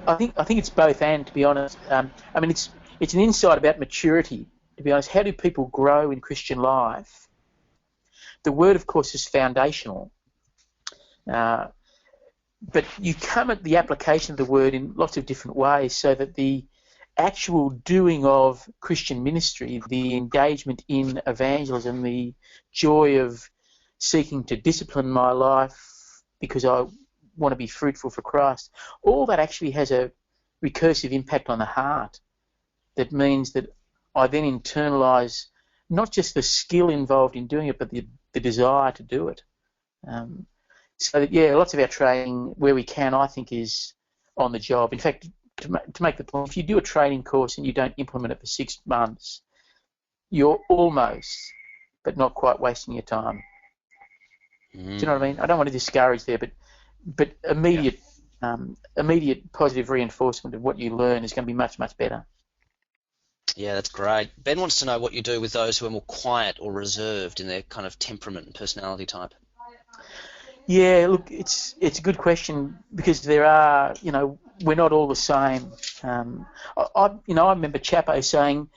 I think it's both, and to be honest, I mean it's an insight about maturity. To be honest, how do people grow in Christian life? The word, of course, is foundational, but you come at the application of the word in lots of different ways, so that the actual doing of Christian ministry, the engagement in evangelism, the joy of seeking to discipline my life because I want to be fruitful for Christ, all that actually has a recursive impact on the heart. That means that I then internalise not just the skill involved in doing it, but the desire to do it. So that, yeah, lots of our training, where we can, I think, is on the job. In fact, to make the point, if you do a training course and you don't implement it for 6 months, you're almost, but not quite, wasting your time. Do you know what I mean? I don't want to discourage there, but immediate positive reinforcement of what you learn is going to be much, much better. Yeah, that's great. Ben wants to know what you do with those who are more quiet or reserved in their kind of temperament and personality type. Yeah, look, it's a good question, because there are, we're not all the same. I remember Chapo saying,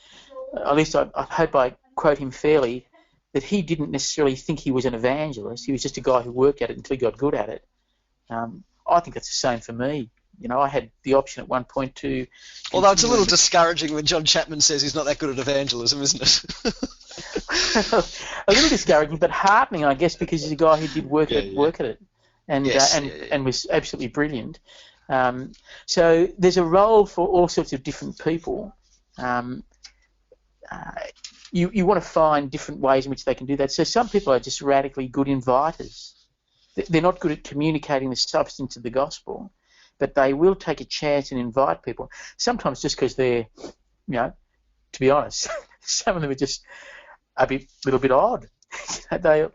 at least I hope I quote him fairly, that he didn't necessarily think he was an evangelist. He was just a guy who worked at it until he got good at it. I think that's the same for me. I had the option at one point to... Although it's a little discouraging when John Chapman says he's not that good at evangelism, isn't it? A little discouraging, but heartening, I guess, because he's a guy who did work at it, and was absolutely brilliant. So there's a role for all sorts of different people. You want to find different ways in which they can do that. So some people are just radically good inviters. They're not good at communicating the substance of the gospel, but they will take a chance and invite people. Sometimes just because they're, to be honest, some of them are just a little bit odd. They're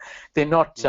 not